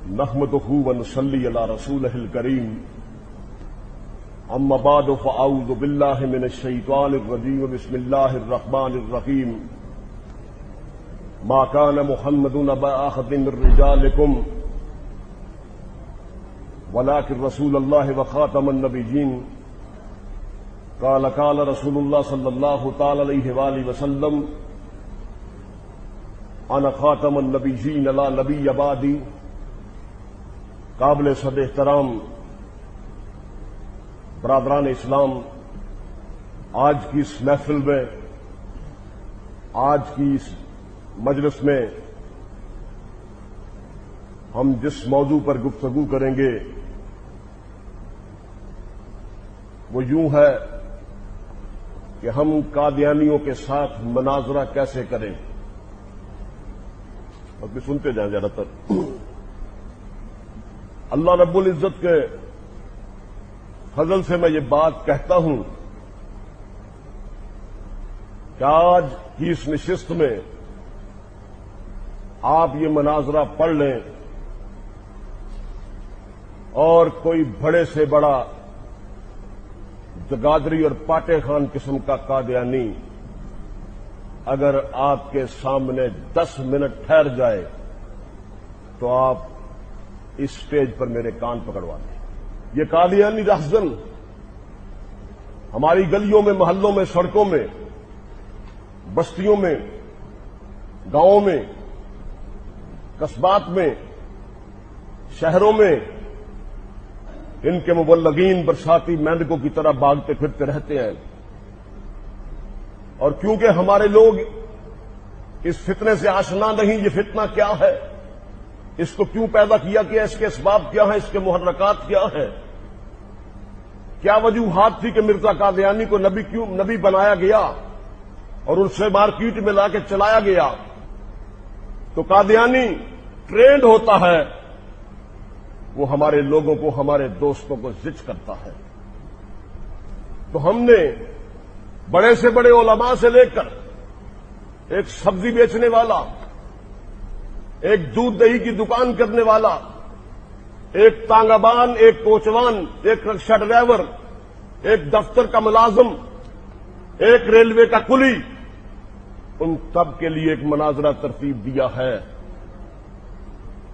نحمده ونصلي على رسوله الكريم اما بعد فاعوذ بالله من الشيطان الرجيم بسم الله الرحمن الرحيم ما كان محمد ابا احد من رجالكم ولكن رسول الله وخاتم النبيين قال رسول الله صلى الله تعالى عليه وآله وسلم انا خاتم النبيين لا نبي بعدي. قابل صد احترام برادران اسلام، آج کی اس محفل میں، آج کی اس مجلس میں ہم جس موضوع پر گفتگو کریں گے وہ یوں ہے کہ ہم قادیانیوں کے ساتھ مناظرہ کیسے کریں. اور بھی سنتے جائیں زیادہ تر. اللہ رب العزت کے فضل سے میں یہ بات کہتا ہوں کہ آج کی اس نشست میں آپ یہ مناظرہ پڑھ لیں اور کوئی بڑے سے بڑا جگادری اور پاٹے خان قسم کا قادیانی اگر آپ کے سامنے 10 منٹ ٹھہر جائے تو آپ اس سٹیج پر میرے کان پکڑوا دیں. یہ قادیانی رہزن ہماری گلیوں میں، محلوں میں، سڑکوں میں، بستیوں میں، گاؤں میں، قصبات میں، شہروں میں ان کے مبلغین برساتی مینڈکوں کی طرح بھاگتے پھرتے رہتے ہیں. اور کیونکہ ہمارے لوگ اس فتنے سے آشنا نہیں، یہ فتنہ کیا ہے، اس کو کیوں پیدا کیا گیا، اس کے اسباب کیا ہیں، اس کے محرکات کیا ہیں، کیا وجوہات تھی کہ مرزا قادیانی کو نبی بنایا گیا اور ان سے مارکیٹ میں لا کے چلایا گیا. تو قادیانی ٹرینڈ ہوتا ہے، وہ ہمارے لوگوں کو، ہمارے دوستوں کو زچ کرتا ہے. تو ہم نے بڑے سے بڑے علماء سے لے کر ایک سبزی بیچنے والا، ایک دودھ دہی کی دکان کرنے والا، ایک تانگابان، ایک کوچوان، ایک رکشہ ڈرائیور، ایک دفتر کا ملازم، ایک ریلوے کا کلی، ان سب کے لیے ایک مناظرہ ترتیب دیا ہے.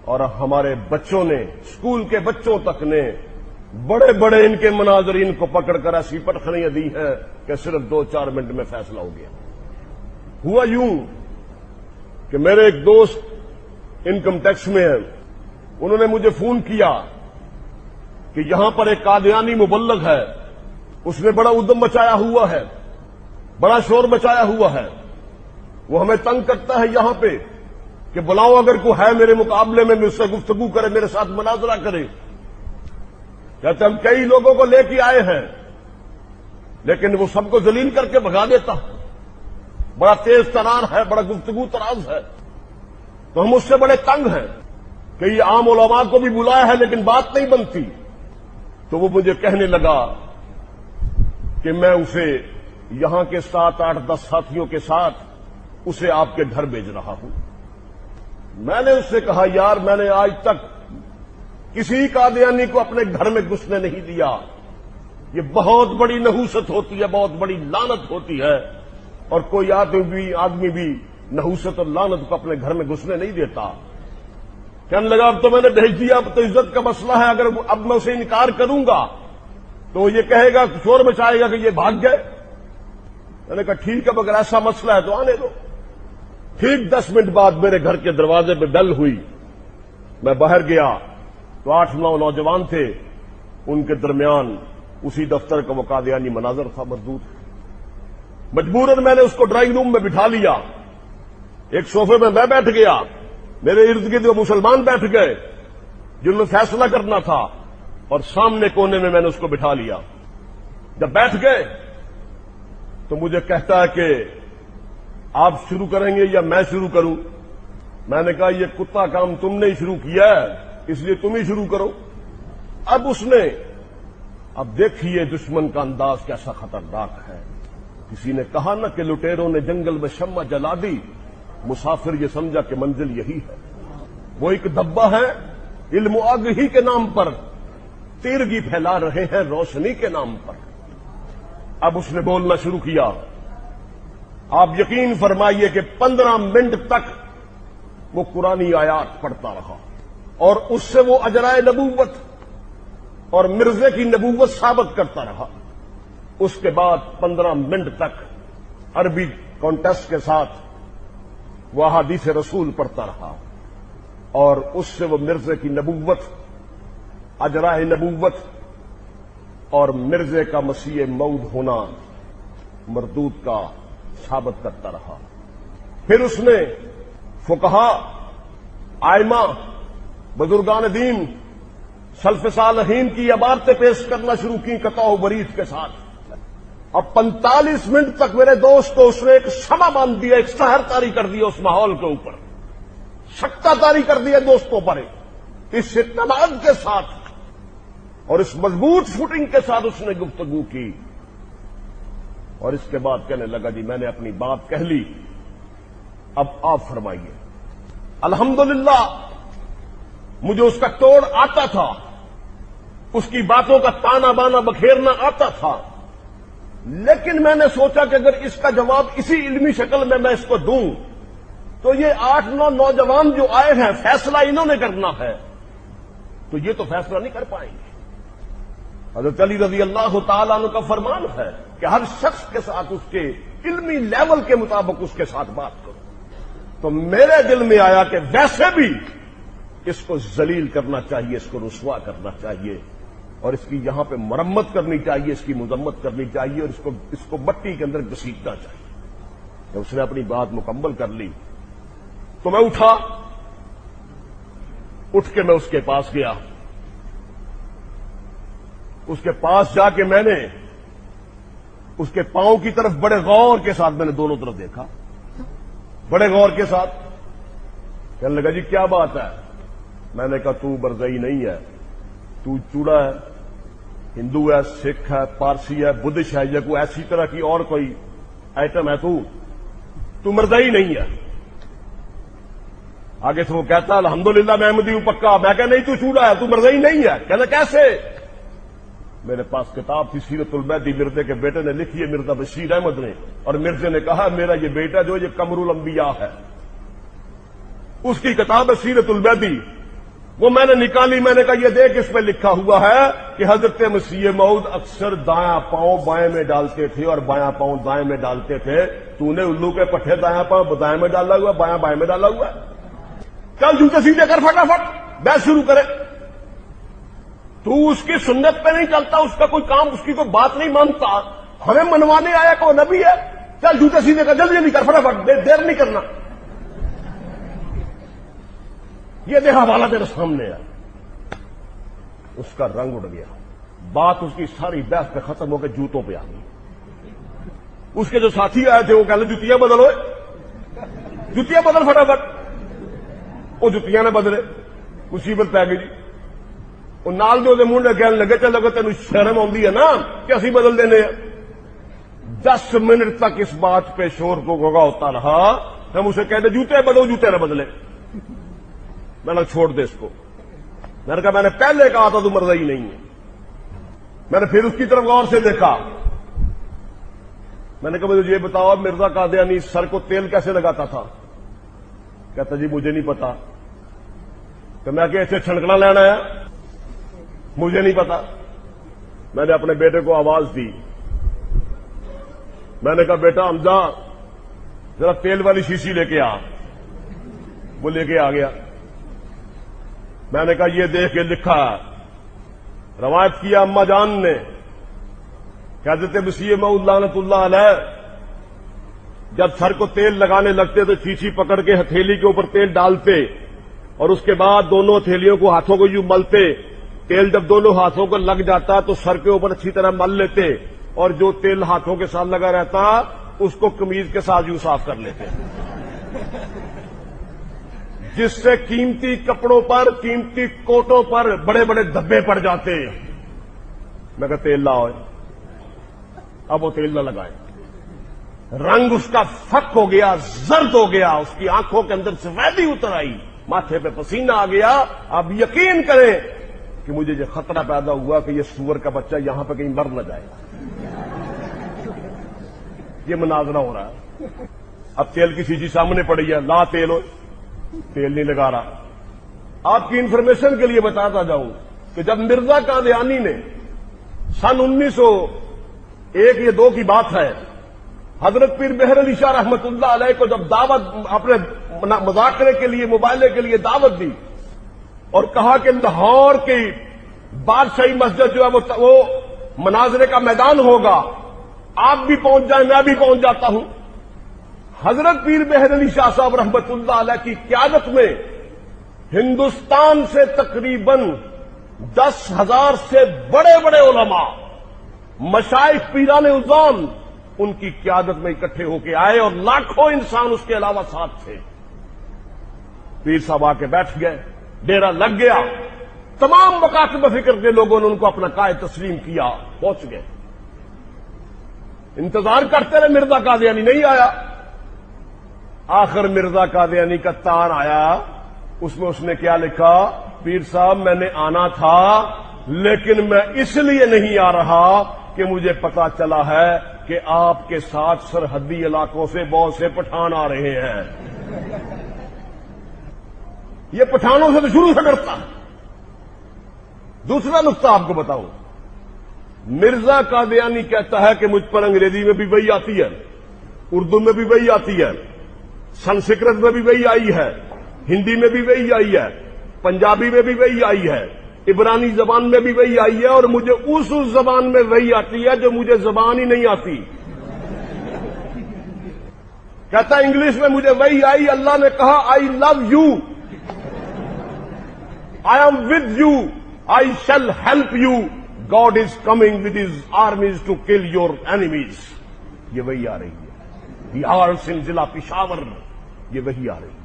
اور ہمارے بچوں نے، اسکول کے بچوں تک نے بڑے بڑے ان کے مناظرین کو پکڑ کر ایسی پٹخنیاں دی ہیں کہ صرف 2-4 منٹ میں فیصلہ ہو گیا. ہوا یوں کہ میرے ایک دوست انکم ٹیکس میں ہیں، انہوں نے مجھے فون کیا کہ یہاں پر ایک قادیانی مبلغ ہے، اس نے بڑا ادم مچایا ہوا ہے، بڑا شور مچایا ہوا ہے، وہ ہمیں تنگ کرتا ہے یہاں پہ کہ بلاؤ اگر کوئی ہے میرے مقابلے میں، مجھ سے گفتگو کرے، میرے ساتھ مناظرہ کرے. کہتے ہم کئی لوگوں کو لے کے آئے ہیں لیکن وہ سب کو ذلیل کر کے بھگا دیتا، بڑا تیز ترار ہے، بڑا گفتگو تراز ہے. تو ہم اس سے بڑے تنگ ہیں کہ یہ عام علماء کو بھی بلایا ہے لیکن بات نہیں بنتی. تو وہ مجھے کہنے لگا کہ میں اسے یہاں کے 7-8-10 ساتھیوں کے ساتھ اسے آپ کے گھر بھیج رہا ہوں. میں نے اس سے کہا یار میں نے آج تک کسی قادیانی کو اپنے گھر میں گھسنے نہیں دیا. یہ بہت بڑی نحوست ہوتی ہے، بہت بڑی لعنت ہوتی ہے، اور کوئی آدمی بھی نحوست اور لعنت کو اپنے گھر میں گھسنے نہیں دیتا. کہنے لگا اب تو میں نے بھیج دیا، اب تو عزت کا مسئلہ ہے، اگر اب میں اسے انکار کروں گا تو یہ کہے گا، شور مچائے گا کہ یہ بھاگ گئے. میں نے کہا ٹھیک ہے، اگر ایسا مسئلہ ہے تو آنے دو. ٹھیک 10 منٹ بعد میرے گھر کے دروازے پہ بیل ہوئی. میں باہر گیا تو 8-9 نوجوان تھے، ان کے درمیان اسی دفتر کا وہ قادیانی مناظر تھا مردود. مجبوراً میں نے اس کو ڈرائنگ روم میں بٹھا لیا. ایک صوفے میں میں بیٹھ گیا، میرے ارد گرد وہ مسلمان بیٹھ گئے جنہوں نے فیصلہ کرنا تھا، اور سامنے کونے میں نے اس کو بٹھا لیا. جب بیٹھ گئے تو مجھے کہتا ہے کہ آپ شروع کریں گے یا میں شروع کروں؟ میں نے کہا یہ کتا کام تم نے ہی شروع کیا ہے، اس لیے تم ہی شروع کرو. اب اس نے، اب دیکھیے دشمن کا انداز کیسا خطرناک ہے. کسی نے کہا نا کہ لٹیروں نے جنگل میں شمع جلا دی، مسافر یہ سمجھا کہ منزل یہی ہے. وہ ایک دبا ہے علم و آگہی کے نام پر تیرگی پھیلا رہے ہیں روشنی کے نام پر۔ اب اس نے بولنا شروع کیا۔ آپ یقین فرمائیے کہ 15 منٹ تک وہ قرآنی آیات پڑھتا رہا اور اس سے وہ اجرائے نبوت اور مرزے کی نبوت ثابت کرتا رہا۔ اس کے بعد 15 منٹ تک عربی کانٹیسٹ کے ساتھ وہ احادیث رسول پڑھتا رہا اور اس سے وہ مرزے کی نبوت، اجرائے نبوت اور مرزے کا مسیح موعود ہونا مردود کا ثابت کرتا رہا۔ پھر اس نے فقہا، ائمہ، بزرگان دین، سلف صالحین کی عبارتیں پیش کرنا شروع کی قطع و برید کے ساتھ۔ اب 45 منٹ تک میرے دوست کو اس نے ایک شمع باندھ دیا، ایک سحر طاری کر دیا اس ماحول کے اوپر، سکتہ طاری کر دیا دوستوں پر۔ اس اعتماد کے ساتھ اور اس مضبوط فوٹنگ کے ساتھ اس نے گفتگو کی اور اس کے بعد کہنے لگا جی میں نے اپنی بات کہہ لی، اب آپ فرمائیے۔ الحمدللہ مجھے اس کا توڑ آتا تھا، اس کی باتوں کا تانا بانا بکھیرنا آتا تھا، لیکن میں نے سوچا کہ اگر اس کا جواب اسی علمی شکل میں اس کو دوں تو یہ 8-9 نوجوان جو آئے ہیں فیصلہ انہوں نے کرنا ہے تو یہ تو فیصلہ نہیں کر پائیں گے۔ حضرت علی رضی اللہ تعالیٰ عنہ کا فرمان ہے کہ ہر شخص کے ساتھ اس کے علمی لیول کے مطابق اس کے ساتھ بات کرو۔ تو میرے دل میں آیا کہ ویسے بھی اس کو ذلیل کرنا چاہیے، اس کو رسوا کرنا چاہیے اور اس کی یہاں پہ مرمت کرنی چاہیے، اس کی مذمت کرنی چاہیے اور اس کو مٹی کے اندر گھسیٹنا چاہیے۔ جب اس نے اپنی بات مکمل کر لی تو میں اٹھ کے میں اس کے پاس گیا۔ اس کے پاس جا کے میں نے اس کے پاؤں کی طرف بڑے غور کے ساتھ میں نے دونوں طرف دیکھا، بڑے غور کے ساتھ۔ کہنے لگا جی کیا بات ہے؟ میں نے کہا تو برزئی نہیں ہے، تو چوڑا ہے، ہندو ہے، سکھ ہے، پارسی ہے، بدھسٹ ہے، یا کوئی ایسی طرح کی اور کوئی آئٹم ہے، تو مرزئی نہیں ہے۔ آگے سے وہ کہتا الحمدللہ میں احمدی ہوں پکا۔ میں کہا نہیں تو چوڑا ہے، تو مرزئی نہیں ہے۔ کہتا کیسے؟ میرے پاس کتاب تھی سیرت المہدی، مرزے کے بیٹے نے لکھی ہے، مرزا بشیر احمد نے، اور مرزے نے کہا میرا یہ بیٹا جو یہ قمر الانبیاء ہے، اس کی کتاب ہے سیرت المہدی۔ وہ میں نے نکالی، میں نے کہا یہ دیکھ اس میں لکھا ہوا ہے کہ حضرت مسیح موعود اکثر دایاں پاؤں بائیں میں ڈالتے تھے اور بایاں پاؤں دائیں میں ڈالتے تھے۔ تو نے الو کے پٹھے دایاں پاؤں دائیں میں ڈالا ہوا، بایاں بائیں میں ڈالا ہوا ہے۔ چل جوتے سیدھے کر فٹافٹ، بحث شروع کرے۔ تو اس کی سنت پہ نہیں چلتا، اس کا کوئی کام، اس کی کوئی بات نہیں مانتا، ہمیں منوانے آیا کہ وہ نبی ہے۔ چل جوتے سیدھے کر، جلدی جلدی کر فٹافٹ، دیر نہیں کرنا۔ یہ دیکھا حوالہ تیرے سامنے ہے۔ اس کا رنگ اڑ گیا، بات اس کی ساری بحث پہ ختم ہو کے جوتوں پہ آ گئی۔ اس کے جو ساتھی آئے تھے وہ کہہ لیں جوتیاں بدل ہوئے، جوتیاں بدل فٹافٹ۔ وہ جوتیاں نے بدلے، مصیبت پی گئی جی۔ وہ نال دے منڈے کہنے لگے چل اگر تین شرم آتی ہے نا کہ اسی بدل دینے ہیں۔ 10 منٹ تک اس بات پہ شور کو گوگا ہوتا رہا۔ ہم اسے کہتے جوتے بدلو، جوتے نہ بدلے۔ میں نے چھوڑ دے اس کو۔ میں نے کہا میں نے پہلے کہا تھا تو مرضی نہیں ہے۔ میں نے پھر اس کی طرف غور سے دیکھا۔ میں نے کہا مجھے یہ بتاؤ مرزا قادیانی سر کو تیل کیسے لگاتا تھا؟ کہتا جی مجھے نہیں پتا۔ کہ میں کہ ایسے چھنکنا لینا ہے؟ مجھے نہیں پتا۔ میں نے اپنے بیٹے کو آواز دی، میں نے کہا بیٹا حمزہ ذرا تیل والی شیشی لے کے آ۔ وہ لے کے آ گیا۔ میں نے کہا یہ دیکھ کے لکھا ہے، روایت کیا اما جان نے کہ حضرت مسیح موعود لعنت اللہ علیہ جب سر کو تیل لگانے لگتے تو چیچی پکڑ کے ہتھیلی کے اوپر تیل ڈالتے اور اس کے بعد دونوں ہتھیلیوں کو ہاتھوں کو یوں ملتے۔ تیل جب دونوں ہاتھوں کو لگ جاتا تو سر کے اوپر اچھی طرح مل لیتے اور جو تیل ہاتھوں کے ساتھ لگا رہتا اس کو قمیض کے ساتھ یوں صاف کر لیتے، جس سے قیمتی کپڑوں پر، قیمتی کوٹوں پر بڑے بڑے دھبے پڑ جاتے۔ میں کہا تیل لاؤ۔ اب وہ تیل نہ لگائے، رنگ اس کا فک ہو گیا، زرد ہو گیا، اس کی آنکھوں کے اندر سفیدی اتر آئی، ماتھے پہ پسینہ آ گیا. آپ یقین کریں کہ مجھے یہ خطرہ پیدا ہوا کہ یہ سور کا بچہ یہاں پہ کہیں مر نہ جائے. یہ مناظرہ ہو رہا ہے. اب تیل کی شیشی سامنے پڑی ہے, لا تیل ہو, تیل نہیں لگا رہا. آپ کی انفارمیشن کے لیے بتاتا جاؤں کہ جب مرزا قادیانی نے سن 1901 یا 2 کی بات ہے, حضرت پیر مہر علی شاہ رحمت اللہ علیہ کو جب دعوت اپنے مذاکرے کے لیے, مباحثے کے لیے دعوت دی اور کہا کہ لاہور کی بادشاہی مسجد جو ہے وہ مناظرے کا میدان ہوگا, آپ بھی پہنچ جائیں, میں بھی پہنچ جاتا ہوں. حضرت پیر مہر علی شاہ صاحب رحمت اللہ علیہ کی قیادت میں ہندوستان سے تقریباً 10,000 سے بڑے بڑے علماء, مشائخ, پیران عظام ان کی قیادت میں اکٹھے ہو کے آئے اور لاکھوں انسان اس کے علاوہ ساتھ تھے. پیر صاحب آ کے بیٹھ گئے, ڈیرا لگ گیا. تمام مکاتب فکر کے لوگوں نے ان کو اپنا قائد تسلیم کیا, پہنچ گئے. انتظار کرتے رہے, مرزا قادیانی نہیں آیا. آخر مرزا قادیانی کا تار آیا. اس میں اس نے کیا لکھا, پیر صاحب میں نے آنا تھا لیکن میں اس لیے نہیں آ رہا کہ مجھے پتا چلا ہے کہ آپ کے ساتھ سرحدی علاقوں سے بہت سے پٹھان آ رہے ہیں. یہ پٹھانوں سے تو شروع سے ڈرتا ہے. دوسرا نقطہ آپ کو بتاؤں, مرزا قادیانی کہتا ہے کہ مجھ پر انگریزی میں بھی وہی آتی ہے, اردو میں بھی وہی آتی ہے, سنسکرت میں بھی وہی آئی ہے, ہندی میں بھی وہی آئی ہے, پنجابی میں بھی وہی آئی ہے, عبرانی زبان میں بھی وہی آئی ہے, اور مجھے اس زبان میں وہی آتی ہے جو مجھے زبان ہی نہیں آتی. کہتا انگلش میں مجھے وہی آئی, اللہ نے کہا I love you, I am with you, I shall help you, God is coming with his armies to kill your enemies. یہ وہی آ رہی ہے. بہار, سندھ, ضلع پشاور, یہ وہی آ رہی ہے.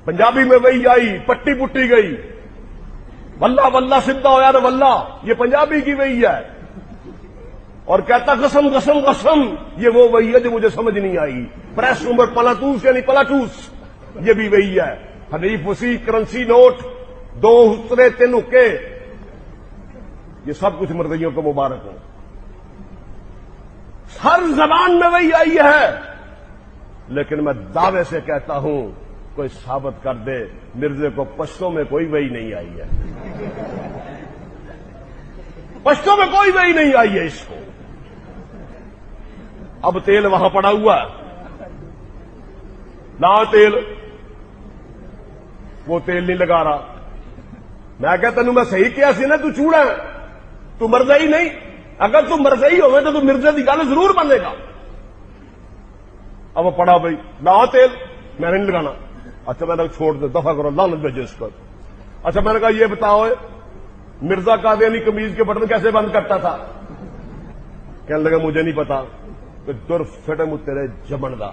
پنجابی میں وہی آئی, پٹی پٹی گئی, واللہ واللہ سدھا ہو یار واللہ, یہ پنجابی کی وہی ہے. اور کہتا قسم قسم قسم, یہ وہ وہی ہے جو مجھے سمجھ نہیں آئی. پریس نمبر پلاٹوس یعنی پلاٹوس, یہ بھی وہی ہے. حنیف وسیع, کرنسی نوٹ, 2 حسرے 3 حکے, یہ سب کچھ مرزائیوں کو مبارک ہو. ہر زبان میں وہی آئی ہے. لیکن میں دعوے سے کہتا ہوں, کوئی ثابت کر دے مرزے کو پشتوں میں کوئی وہی نہیں آئی ہے. پشتوں میں کوئی وہی نہیں آئی ہے اس کو. اب تیل وہاں پڑا ہوا ہے, لا تیل, وہ تیل نہیں لگا رہا. میں کہتا تینوں میں صحیح کیا سی نا, تو چوڑا ہے, تو مرزائی نہیں. اگر تو مرزائی ہوئے تو مرزے کی گل ضرور بنے گا. اب وہ پڑا بھائی, لا تیل, میں نے نہیں لگانا. اچھا میں نے چھوڑ دے, دفعہ کرو, لعنت بھیجو اس پر. اچھا میں نے کہا یہ بتاؤ مرزا قادیانی قمیض کے بٹن کیسے بند کرتا تھا؟ کہنے لگا مجھے نہیں پتا. کہ در فٹے مجھ تیرے جمن دا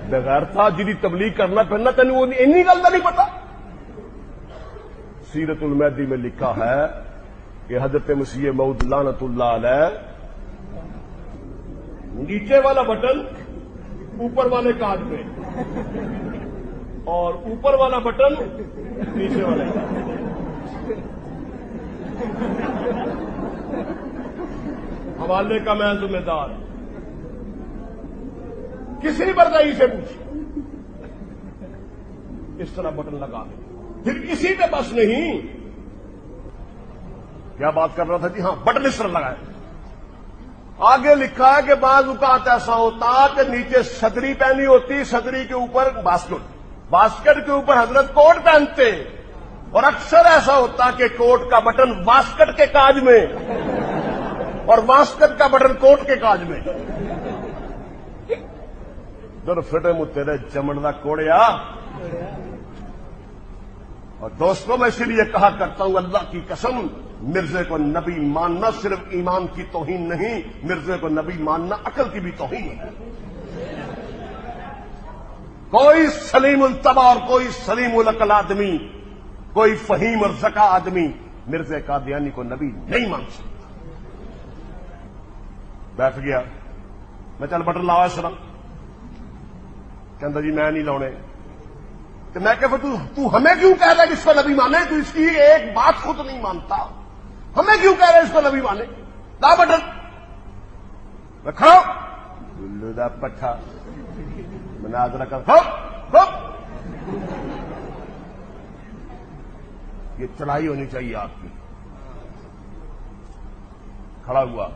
بغیر تھا جی تبلیغ کرنا پھرنا, تینوں وہ اینی گل کا نہیں پتا. سیرت المہدی میں لکھا ہے کہ حضرت مسیح موعود لعنت اللہ علیہ نیچے والا بٹن اوپر والے کاج میں اور اوپر والا بٹن نیچے والے کاج میں. حوالے کا میں ذمہ دار, کسی مرزائی سے پوچھ, اس طرح بٹن لگا دے. پھر کسی پہ بس نہیں. کیا بات کر رہا تھا جی؟ ہاں, بٹن اس طرح لگائے. آگے لکھا ہے کہ بعض اوقات ایسا ہوتا کہ نیچے صدری پہنی ہوتی, صدری کے اوپر باسکٹ, باسکٹ کے اوپر حضرت کوٹ پہنتے, اور اکثر ایسا ہوتا کہ کوٹ کا بٹن واسکٹ کے کاج میں اور واسکٹ کا بٹن کوٹ کے کاج میں. در فٹے مجھ تیرے چمڑ دا کوڑیا. اور دوستوں میں اسی لیے کہا کرتا ہوں, اللہ کی قسم, مرزے کو نبی ماننا صرف ایمان کی توہین نہیں, مرزے کو نبی ماننا عقل کی بھی توہین ہے. کوئی سلیم الطبع اور کوئی سلیم العقل آدمی, کوئی فہیم اور ذکا آدمی مرزا قادیانی کو نبی نہیں مان سکتا. بیٹھ گیا, میں چل بٹن لاؤ اس طرح. کہتا جی میں نہیں لاؤنے. تو میں کہ تو ہمیں کیوں کہہ رہا ہے کہ اس کو نبی مانے؟ تو اس کی ایک بات خود نہیں مانتا، ہمیں کیوں کہہ رہا ہے اس کو نبی مانے؟ لا بٹن میں کھڑا گلو دا پٹھا مناظرہ کر یہ چڑھائی ہونی چاہیے آپ کی۔ کھڑا ہوا،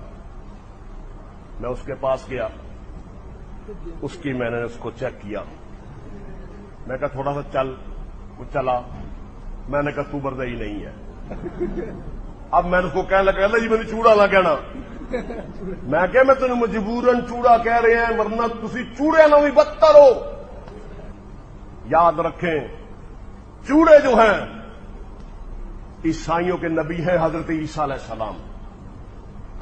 میں اس کے پاس گیا، اس کی میں نے اس کو چیک کیا، میں کہا تھوڑا سا چل، وہ چلا، میں نے کہا تو مرزئی نہیں ہے۔ اب میں نے اس کو کہنے لگا جی میں نے چوڑا نہ کہنا، میں کہ میں تمہیں مجبوراً چوڑا کہہ رہے ہیں ورنہ تسی چوڑے نہ بھی بدتر ہو۔ یاد رکھیں چوڑے جو ہیں عیسائیوں کے نبی ہیں حضرت عیسیٰ علیہ السلام،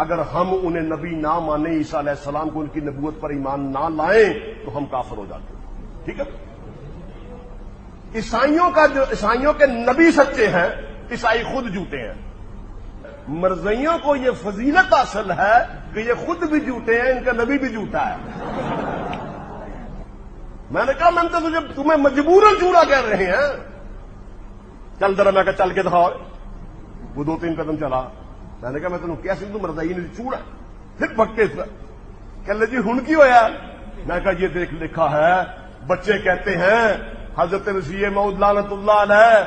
اگر ہم انہیں نبی نہ مانیں، عیسیٰ علیہ السلام کو ان کی نبوت پر ایمان نہ لائیں تو ہم کافر ہو جاتے ہیں، ٹھیک ہے؟ عیسائیوں کے نبی سچے ہیں، عیسائی خود جھوٹے ہیں۔ مرزائیوں کو یہ فضیلت حاصل ہے کہ یہ خود بھی جھوٹے ہیں، ان کا نبی بھی جھوٹا ہے۔ میں نے کہا میں تو تمہیں مجبوراً چوڑا کہہ رہے ہیں، چل ذرا، میں کہا چل کے دکھاؤ۔ وہ 2-3 قدم چلا، میں نے کہا میں تمہیں کیسے تو مرزائی نے چوڑا، پھر پکے کہ لے جی ہن کی ہویا؟ میں کہا یہ دیکھ لکھا ہے، بچے کہتے ہیں حضرت مسیح موعود لعنت اللہ علیہ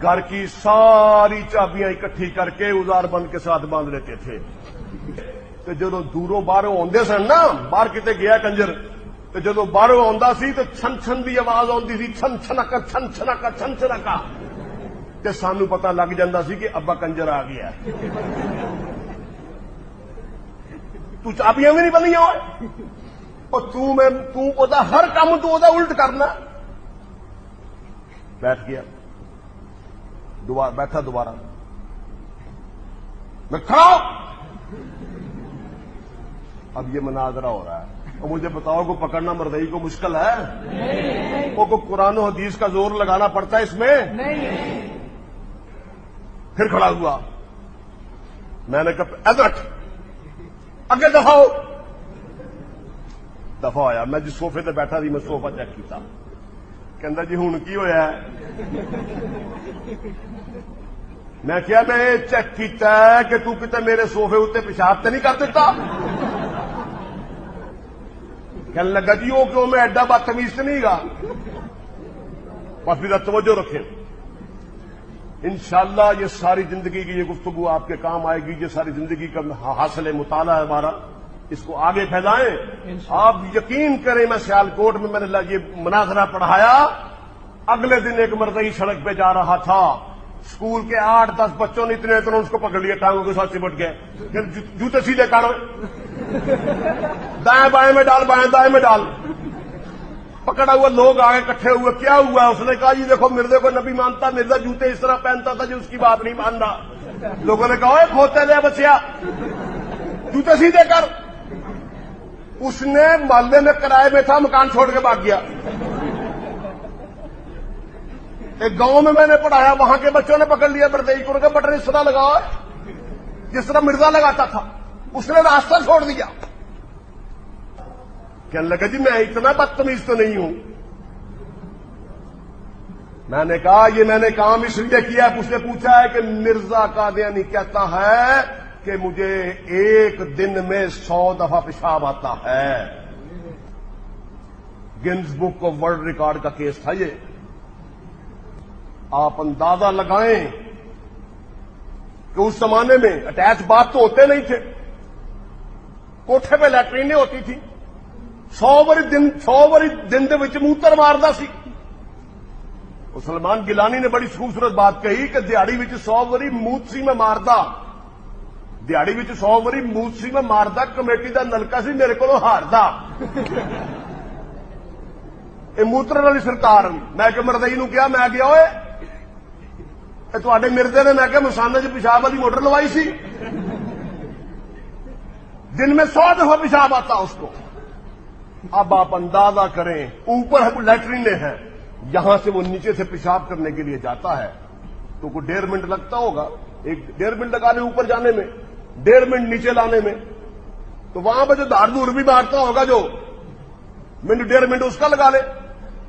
گھر کی ساری چابیاں اکٹھی کر کے ازار بند کے ساتھ باندھ لیتے تھے، تو جدو دوروں باہروں آندے سن نا، باہر کتے گیا کنجر، تو جدو باہروں آندا سی تو چھن چھن دی آواز آندی سی، چھن چھنکا چھن چھنکا چھن چھنکا، تے سانو پتہ لگ جاندا سی کہ ابا کنجر آ گیا ہے۔ تو چابیاں بھی نہیں بنیاں ہوئے اور تو ہر کام تو الٹ کرنا۔ بیٹھ گیا، بیٹھا دوبارہ، میں کھڑا ہوں، اب یہ مناظرہ ہو رہا ہے، اور مجھے بتاؤ کو پکڑنا مرزئی کو مشکل ہے؟ کو قرآن و حدیث کا زور لگانا پڑتا ہے اس میں؟ پھر کھڑا ہوا، میں نے کہا ادھر اگے دفاع دفاع آیا، میں جس صوفے تے بیٹھا تھی میں صوفہ چیک کیتا، کہندا جی ہن کی ہویا ہے؟ میں کیا میں چیک کیتا ہے کہ تو کتے میرے صوفے اتنے پیشاب تے نہیں کر دیتا؟ کہنے لگا جی وہ کیوں، میں ایڈا بدتمیز تو نہیں گا۔ بس بھی توجہ رکھیں، انشاءاللہ یہ ساری زندگی کی یہ گفتگو آپ کے کام آئے گی، یہ ساری زندگی کا حاصل مطالعہ ہے ہمارا، اس کو آگے پھیلائیں۔ آپ یقین کریں میں سیالکوٹ میں نے یہ مناظرہ پڑھایا، اگلے دن ایک مرزئی سڑک پہ جا رہا تھا، اسکول کے 8-10 بچوں نے اتنے اس کو پکڑ لیا، ٹانگوں کے ساتھ چپٹ گئے، پھر جوتے سیدھے کرو، دائیں بائیں میں ڈال، بائیں دائیں میں ڈال، پکڑا ہوا لوگ آگے اکٹھے ہوئے، کیا ہوا؟ اس نے کہا جی دیکھو مرزے کو نبی مانتا، مرزا جوتے اس طرح پہنتا تھا جو اس کی بات نہیں مان رہا۔ لوگوں نے کہا اوے کھوتے لے بچیا، جوتے سیدھے کر۔ اس نے محلے میں کرائے میں تھا، مکان چھوڑ کے بھاگ گیا۔ ایک گاؤں میں نے پڑھایا، وہاں کے بچوں نے پکڑ لیا مرزئی کو، بٹن اس طرح لگا جس طرح مرزا لگاتا تھا، اس نے راستہ چھوڑ دیا۔ کہنے لگا جی میں اتنا بدتمیز تو نہیں ہوں۔ میں نے کہا یہ میں نے کام اس لیے کیا ہے، اس نے پوچھا ہے کہ مرزا قادیانی کہتا ہے کہ مجھے ایک دن میں 100 دفعہ پیشاب آتا ہے۔ Guns book of world record کا کیس تھا یہ۔ آپ اندازہ لگائیں کہ اس زمانے میں اٹیچ باتھ تو ہوتے نہیں تھے، کوٹھے پہ لیٹرینیں ہوتی تھی، 100 واری دن دے وچ موتر ماردا سی۔ سلمان گیلانی نے بڑی خوبصورت بات کہی کہ دیہڑی وچ 100 واری موت سی میں ماردا، دیہڑی وچ 100 واری موت سی میں ماردا، کمیٹی دا نلکا سی میرے کو ہاردا۔ یہ موتر والی سرکار، میں کہ مرزئی نو کیا، میں گیا ہوئے تے مرزے نے، میں کہ مسانے چ پیشاب والی موٹر لوائی سی، دن میں 100 دفعہ پیشاب آتا اس کو۔ اب آپ اندازہ کریں، اوپر لیٹرینیں ہیں، یہاں سے وہ نیچے سے پیشاب کرنے کے لیے جاتا ہے تو کوئی 1.5 منٹ لگتا ہوگا، 1.5 منٹ لگا لے اوپر جانے میں، 1.5 منٹ نیچے لانے میں، تو وہاں پہ جو دھار دھور بھی مارتا ہوگا جو منٹ 1.5 منٹ اس کا لگا لے۔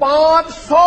500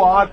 8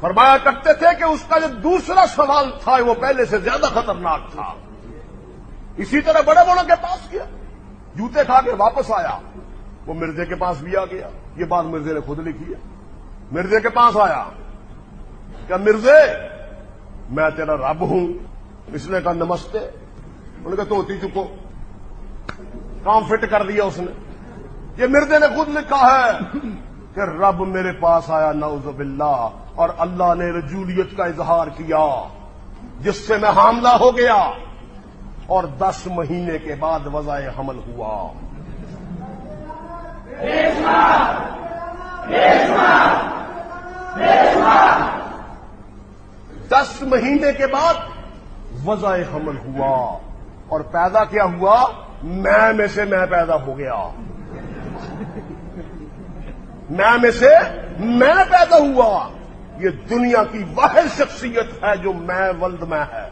فرمایا کرتے تھے کہ اس کا جو دوسرا سوال تھا وہ پہلے سے زیادہ خطرناک تھا. اسی طرح بڑے بڑوں کے پاس گیا, جوتے کھا کے واپس آیا, وہ مرزے کے پاس بھی آ گیا. یہ بات مرزے نے خود لکھی ہے. مرزے کے پاس آیا کہ مرزے میں تیرا رب ہوں. اس نے کہا نمستے. انہوں نے کہا تو ہوتی چکو. کام فٹ کر دیا اس نے. یہ مرزے نے خود لکھا ہے کہ رب میرے پاس آیا نعوذ باللہ, اور اللہ نے رجولیت کا اظہار کیا, جس سے میں حاملہ ہو گیا, اور 10 مہینے کے بعد وضع حمل ہوا. 10 مہینے کے بعد وضع حمل ہوا, اور پیدا کیا ہوا؟ میں سے میں پیدا ہو گیا. میں سے میں پیدا ہوا. یہ دنیا کی واحد شخصیت ہے جو میں ولد میں ہے.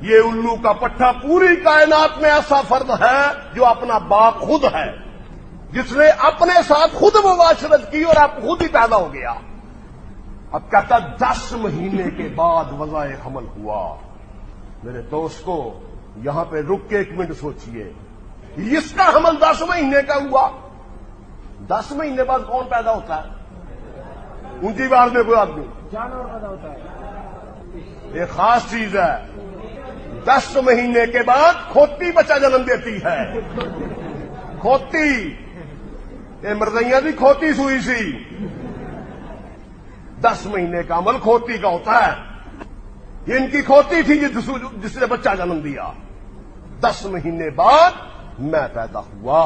یہ الو کا پٹھا پوری کائنات میں ایسا فرد ہے جو اپنا باپ خود ہے, جس نے اپنے ساتھ خود مباشرت کی اور اب خود ہی پیدا ہو گیا. اب کہتا 10 مہینے کے بعد وضع حمل ہوا. میرے دوستو یہاں پہ رک کے 1 منٹ سوچئے, اس کا حمل 10 مہینے کا ہوا. 10 مہینے بعد کون پیدا ہوتا ہے؟ اونچی آواز میں کوئی آدمی, جانور پیدا ہوتا ہے. ایک خاص چیز ہے. 10 مہینے کے بعد کھوتی بچہ جنم دیتی ہے. کھوتی, یہ مرزیاں بھی کھوتی سوئی سی. 10 مہینے کا عمل کھوتی کا ہوتا ہے. یہ ان کی کھوتی تھی جس نے بچہ جنم دیا. 10 مہینے بعد میں پیدا ہوا.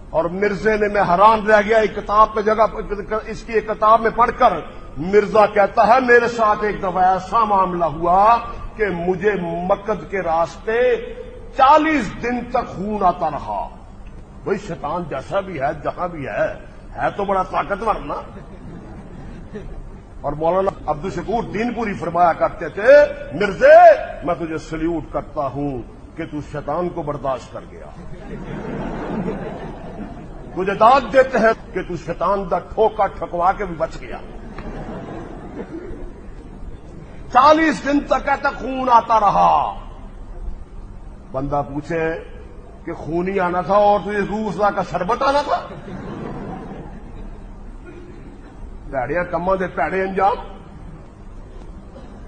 اور مرزے نے, میں حیران رہ گیا ایک کتاب پہ جگہ, اس کی ایک کتاب میں پڑھ کر. مرزا کہتا ہے میرے ساتھ ایک دفعہ ایسا معاملہ ہوا کہ مجھے مکد کے راستے 40 دن تک خون آتا رہا. بھائی شیطان جیسا بھی ہے, جہاں بھی ہے تو بڑا طاقتور نا. اور مولانا عبدالشکور دین پوری فرمایا کرتے تھے, مرزے میں تجھے سلیوٹ کرتا ہوں کہ تو شیطان کو برداشت کر گیا. تجھے داد دیتے ہیں کہ تو شیطان دا ٹھوکا ٹھکوا کے بھی بچ گیا. 40 دن تک خون آتا رہا. بندہ پوچھے کہ خون ہی آنا تھا اور تجھے روح افزا کا شربت آنا تھا؟ پیڑیاں کما دے پیڑے انجام.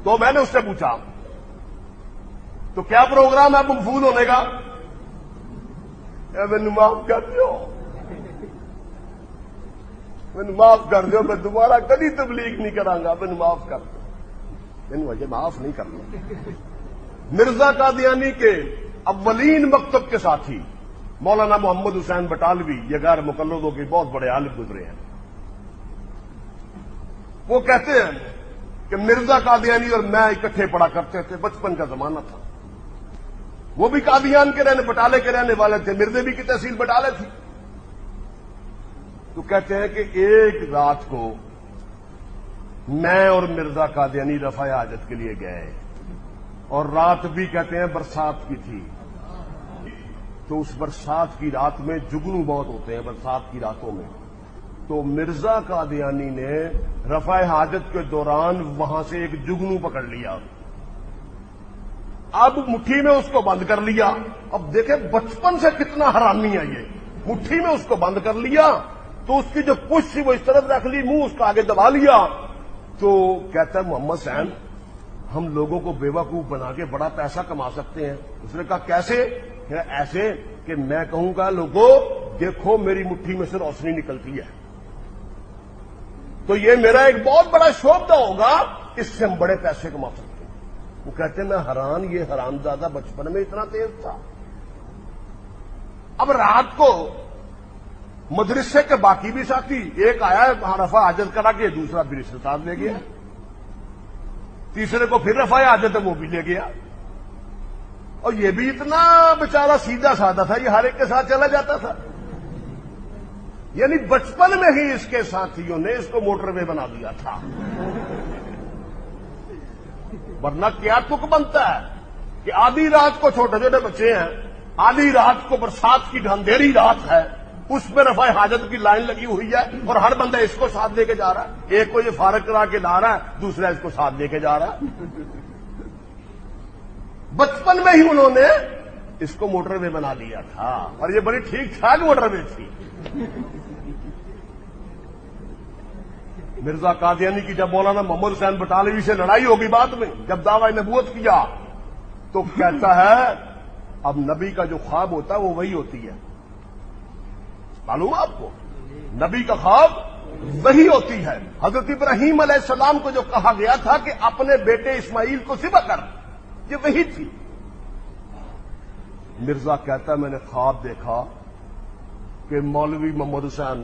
تو میں نے اس سے پوچھا تو کیا پروگرام ہے محفوظ ہونے کا؟ میں معاف کر دو, میں معاف کر دو, میں دوبارہ کبھی تبلیغ نہیں کروں گا, میں معاف کر دو. میں مجھے معاف نہیں کرنا. مرزا قادیانی کے اولین مکتب کے ساتھی مولانا محمد حسین بٹالوی, یہ غیر مقلدوں کے بہت بڑے عالم گزرے ہیں. وہ کہتے ہیں کہ مرزا قادیانی اور میں اکٹھے پڑھا کرتے تھے. بچپن کا زمانہ تھا. وہ بھی قادیان کے بٹالے کے رہنے والے تھے. مرزے بھی کی تحصیل بٹالے تھی. تو کہتے ہیں کہ ایک رات کو میں اور مرزا قادیانی رفع حاجت کے لیے گئے, اور رات بھی کہتے ہیں برسات کی تھی. تو اس برسات کی رات میں جگنو بہت ہوتے ہیں برسات کی راتوں میں. تو مرزا قادیانی نے رفع حاجت کے دوران وہاں سے ایک جگنو پکڑ لیا. اب مٹھی میں اس کو بند کر لیا. اب دیکھیں بچپن سے کتنا حرامی ہے یہ. مٹھی میں اس کو بند کر لیا تو اس کی جو پش تھی وہ اس طرف رکھ لی, منہ اس کا آگے دبا لیا. تو کہتا ہے محمد حسین ہم لوگوں کو بیوقوف بنا کے بڑا پیسہ کما سکتے ہیں. اس نے کہا کیسے؟ ایسے کہ میں کہوں گا لوگوں دیکھو میری مٹھی میں سے روشنی نکلتی ہے, تو یہ میرا ایک بہت بڑا شعبہ ہوگا, اس سے ہم بڑے پیسے کما سکتے ہیں. وہ کہتے ہیں میں حیران, یہ حرامزادہ بچپن میں اتنا تیز تھا. اب رات کو مدرسے کے باقی بھی ساتھی, ایک آیا رفع حاجت کرا کے, دوسرا پھر اس کے ساتھ لے گیا, تیسرے کو پھر رفع حاجت وہ بھی لے گیا. اور یہ بھی اتنا بیچارہ سیدھا سادہ تھا, یہ ہر ایک کے ساتھ چلا جاتا تھا. یعنی بچپن میں ہی اس کے ساتھیوں نے اس کو موٹر وے بنا دیا تھا. ورنہ کیا تک بنتا ہے کہ آدھی رات کو, چھوٹے چھوٹے بچے ہیں, آدھی رات کو برسات کی اندھیری رات ہے, اس میں رفع حاجت کی لائن لگی ہوئی ہے اور ہر بندہ اس کو ساتھ لے کے جا رہا ہے. ایک کو یہ فارغ کرا کے لا رہا ہے, دوسرا اس کو ساتھ لے کے جا رہا ہے. بچپن میں ہی انہوں نے اس کو موٹر وے بنا لیا تھا اور یہ بڑی ٹھیک ٹھاک موٹر وے تھی. مرزا قادیانی کی جب مولانا محمد حسین بٹالوی سے لڑائی ہوگی بعد میں, جب دعوی نبوت کیا تو کہتا ہے اب نبی کا جو خواب ہوتا ہے وہ وہی ہوتی ہے. معلوم آپ کو نبی کا خواب وہی ہوتی ہے. حضرت ابراہیم علیہ السلام کو جو کہا گیا تھا کہ اپنے بیٹے اسماعیل کو ذبح کر, یہ وہی تھی. مرزا کہتا ہے میں نے خواب دیکھا کہ مولوی محمد حسین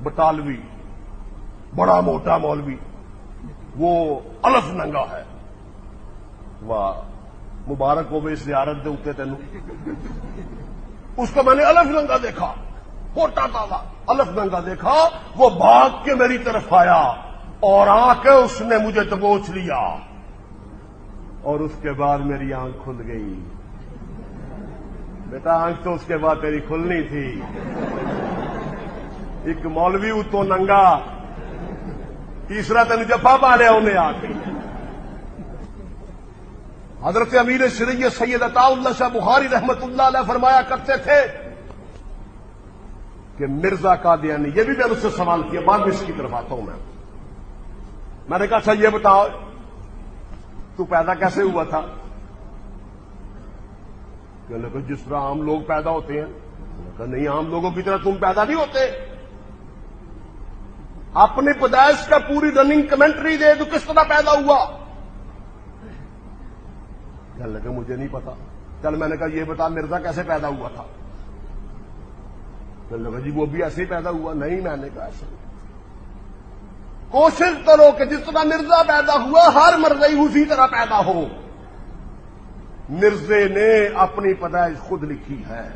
بٹالوی, بڑا موٹا مولوی, وہ الف ننگا ہے. واہ مبارک ہو اس زیارت دے اتے تینوں. اس کو میں نے الف ننگا دیکھا, موٹا تازہ الف ننگا دیکھا. وہ بھاگ کے میری طرف آیا اور آ کے اس نے مجھے دبوچ لیا اور اس کے بعد میری آنکھ کھل گئی. بیٹا آنکھ تو اس کے بعد تیری کھلنی تھی. ایک مولوی اتو ننگا, تیسرا تین جفا ماریا انہیں آ کے. حضرت امیر شریعت سید عطا اللہ شاہ بخاری رحمت اللہ علیہ فرمایا کرتے تھے کہ مرزا قادیانی, یہ بھی میں اس سے سوال کیا, بعد میں اس کی طرف آتا ہوں. میں نے کہا اچھا یہ بتاؤ تو پیدا کیسے ہوا تھا؟ کہنے لگا جس طرح عام لوگ پیدا ہوتے ہیں. میں نے کہا نہیں, عام لوگوں کی طرح تم پیدا نہیں ہوتے. اپنی پیدائش کا پوری رننگ کمنٹری دے تو کس طرح پیدا ہوا؟ کہنے لگا مجھے نہیں پتا. چل میں نے کہا یہ بتا مرزا کیسے پیدا ہوا تھا؟ کہنے لگا جی وہ بھی ایسے ہی پیدا ہوا. نہیں, میں نے کہا ایسے. کوشش کرو کہ جس طرح مرزا پیدا ہوا ہر مرزئی اسی طرح پیدا ہو. مرزے نے اپنی پیدائش خود لکھی ہے.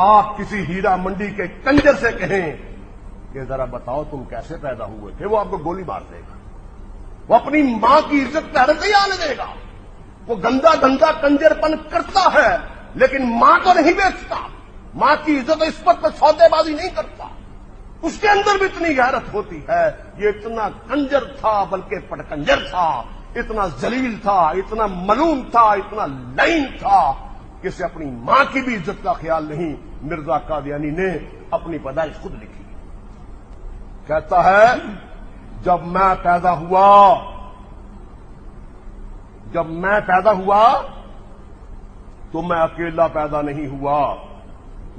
آپ کسی ہیرا منڈی کے کنجر سے کہیں کہ ذرا بتاؤ تم کیسے پیدا ہوئے تھے, وہ آپ کو گولی مار دے گا. وہ اپنی ماں کی عزت پہلے سے ہی آنے دے گا. وہ گندا دھندا کنجر پن کرتا ہے لیکن ماں کو نہیں بیچتا, ماں کی عزت و عصمت پر سودے بازی نہیں کرتا. اس کے اندر بھی اتنی غیرت ہوتی ہے. یہ اتنا کنجر تھا بلکہ پٹکنجر تھا, اتنا ذلیل تھا, اتنا ملوم تھا, اتنا لعین تھا کہ اسے اپنی ماں کی بھی عزت کا خیال نہیں. مرزا قادیانی نے اپنی پیدائش خود لکھی. کہتا ہے جب میں پیدا ہوا تو میں اکیلا پیدا نہیں ہوا.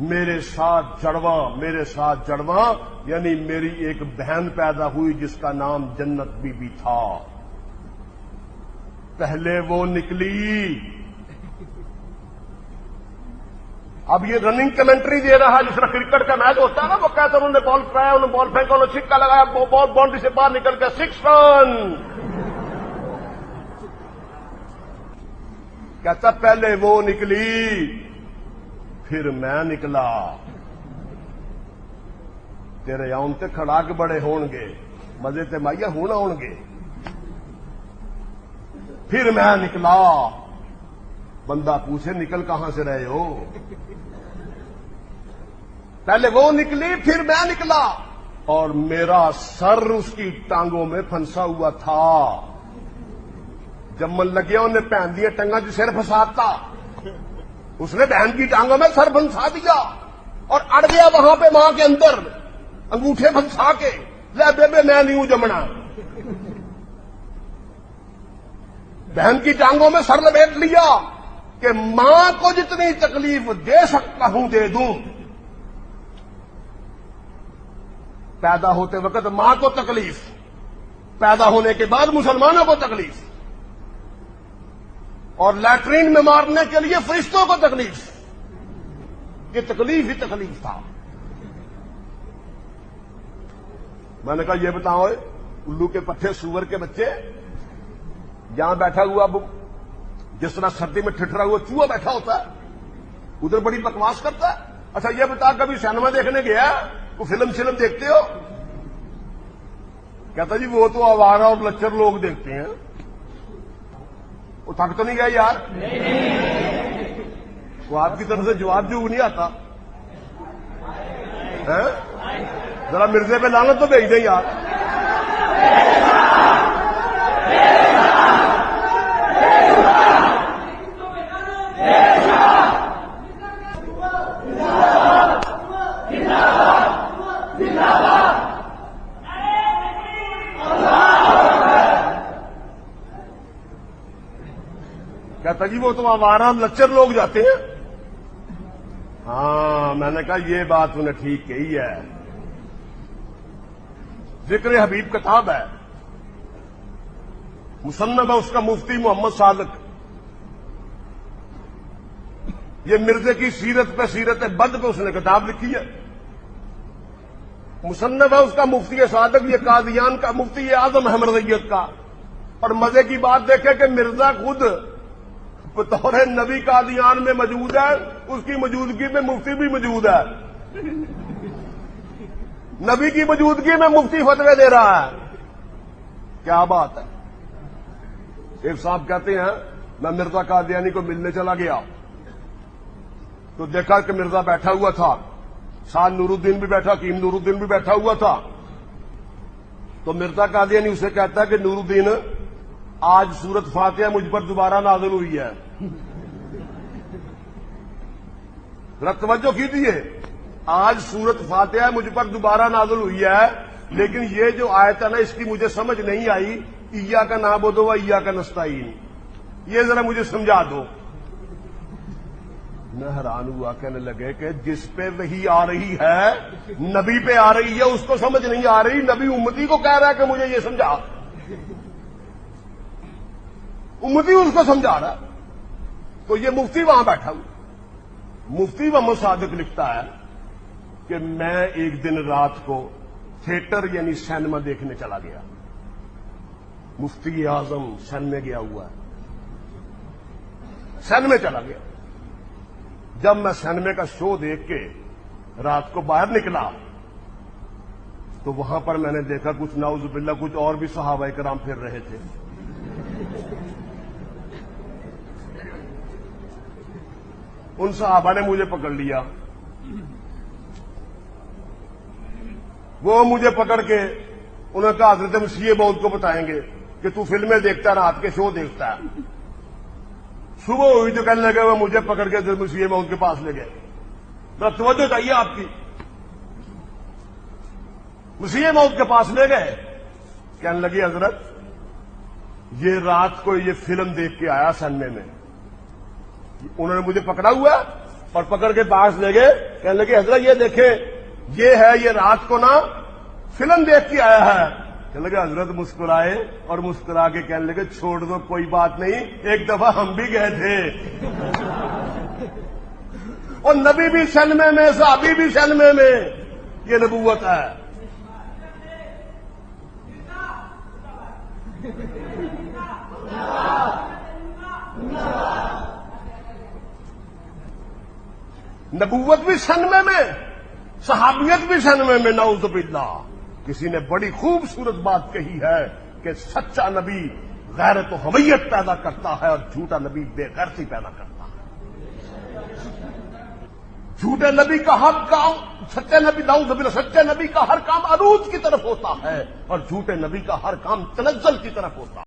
میرے ساتھ جڑواں یعنی میری ایک بہن پیدا ہوئی جس کا نام جنت بی بی تھا. پہلے وہ نکلی. اب یہ رننگ کمنٹری دے رہا ہے جس طرح کرکٹ کا میچ ہوتا ہے نا, وہ کہتے ہیں انہوں نے بال کرایا, انہوں نے بال پھینکا, انہوں نے چھکا لگایا, بال باؤنڈری سے باہر نکل گیا, 6 رن. کہتا پہلے وہ نکلی پھر میں نکلا. تیرے آن تے کھڑا کے بڑے ہون گے, مزے تے مائیا ہونا ہون گے. پھر میں نکلا. بندہ پوچھے نکل کہاں سے رہے ہو؟ پہلے وہ نکلی پھر میں نکلا اور میرا سر اس کی ٹانگوں میں پھنسا ہوا تھا. جب من لگیا انہیں پہن دیا ٹنگا جو سر پھنساتا, اس نے بہن کی ٹانگوں میں سر پھنسا دیا اور اڑ گیا وہاں پہ ماں کے اندر انگوٹھے پھنسا کے, لے بیبے میں نہیں ہوں جمنا. بہن کی ٹانگوں میں سر لپیٹ لیا کہ ماں کو جتنی تکلیف دے سکتا ہوں دے دوں. پیدا ہوتے وقت ماں کو تکلیف, پیدا ہونے کے بعد مسلمانوں کو تکلیف, اور لیٹرین میں مارنے کے لیے فرشتوں کو تکلیف. یہ تکلیف ہی تکلیف تھا. میں نے کہا یہ بتاؤ الو کے پٹھے سور کے بچے, جہاں بیٹھا ہوا جس طرح سردی میں ٹھٹرا ہوا چوہا بیٹھا ہوتا ہے ادھر بڑی بکواس کرتا ہے. اچھا یہ بتا کبھی سینما دیکھنے گیا, تو فلم دیکھتے ہو؟ کہتا جی وہ تو آوارہ اور لچر لوگ دیکھتے ہیں. وہ تھک تو نہیں گیا یار؟ وہ آپ کی طرف سے جواب جو نہیں آتا. ہیں؟ ذرا مرزے پہ لعنت تو بھیج دیں یار. کہتا جی وہ تو آوارہ لچر لوگ جاتے ہیں. ہاں میں نے کہا یہ بات انہیں ٹھیک کہی ہے. ذکر حبیب کتاب ہے, مصنف ہے اس کا مفتی محمد صادق. یہ مرزے کی سیرت پہ سیرت بد پہ اس نے کتاب لکھی ہے. مصنف ہے اس کا مفتی صادق, یہ قادیان کا مفتی اعظم ہے مرزیت کا. اور مزے کی بات دیکھیں کہ مرزا خود بطور نبی قادیان میں موجود ہے, اس کی موجودگی میں مفتی بھی موجود ہے. نبی کی موجودگی میں مفتی فتوے دے رہا ہے. کیا بات ہے. ایک صاحب کہتے ہیں میں مرزا قادیانی کو ملنے چلا گیا تو دیکھا کہ مرزا بیٹھا ہوا تھا, ساتھ نور الدین بھی بیٹھا, حکیم نور الدین بھی بیٹھا ہوا تھا. تو مرزا قادیانی اسے کہتا ہے کہ نور الدین آج سورت فاتحہ مجھ پر دوبارہ نازل ہوئی ہے. ذرا توجہ کیجیے, آج سورت فاتحہ مجھ پر دوبارہ نازل ہوئی ہے, لیکن یہ جو آیت ہے نا اس کی مجھے سمجھ نہیں آئی. ایاک نعبد و ایاک نستعین, یہ ذرا مجھے سمجھا دو. میں حیران ہوا, کہنے لگے کہ جس پہ وحی آ رہی ہے نبی پہ آ رہی ہے, اس کو سمجھ نہیں آ رہی. نبی امتی کو کہہ رہا ہے کہ مجھے یہ سمجھا, امتی اس کو سمجھا رہا ہے. تو یہ مفتی وہاں بیٹھا ہوا, مفتی محمد صادق لکھتا ہے کہ میں ایک دن رات کو تھیٹر یعنی سینما دیکھنے چلا گیا. مفتی اعظم سینما گیا ہوا ہے, سینما چلا گیا. جب میں سینما کا شو دیکھ کے رات کو باہر نکلا تو وہاں پر میں نے دیکھا کچھ نعوذ باللہ کچھ اور بھی صحابہ کرام پھر رہے تھے. ان صحابہ نے مجھے پکڑ لیا. وہ مجھے پکڑ کے انہوں نے کہا حضرت مسیح موعود کو بتائیں گے کہ تو فلمیں دیکھتا ہے, رات کے شو دیکھتا ہے. صبح ہوئی تو کہنے لگے وہ مجھے پکڑ کے حضرت مسیح موعود کے پاس لے گئے. ذرا توجہ چاہیے آپ کی. مسیح موعود کے پاس لے گئے, کہنے لگی حضرت یہ رات کو یہ فلم دیکھ کے آیا سننے میں. انہوں نے مجھے پکڑا ہوا اور پکڑ کے پاس لے گئے, کہنے لگے حضرت یہ دیکھیں یہ ہے, یہ رات کو نا فلم دیکھ کے آیا ہے. کہنے لگے حضرت مسکرائے اور مسکرا کے کہنے لگے چھوڑ دو کوئی بات نہیں, ایک دفعہ ہم بھی گئے تھے. اور نبی بھی سینما میں, صحابی بھی سینما میں. یہ نبوت ہے. نبوت بھی سینما میں, صحابیت بھی سینما میں. نعوذ باللہ. کسی نے بڑی خوبصورت بات کہی ہے کہ سچا نبی غیرت و حمیت پیدا کرتا ہے اور جھوٹا نبی بے غیرتی پیدا کرتا ہے. جھوٹے نبی کا ہر کام, سچے نبی نعوذ باللہ سچے نبی کا ہر کام عروج کی طرف ہوتا ہے اور جھوٹے نبی کا ہر کام تنزل کی طرف ہوتا ہے.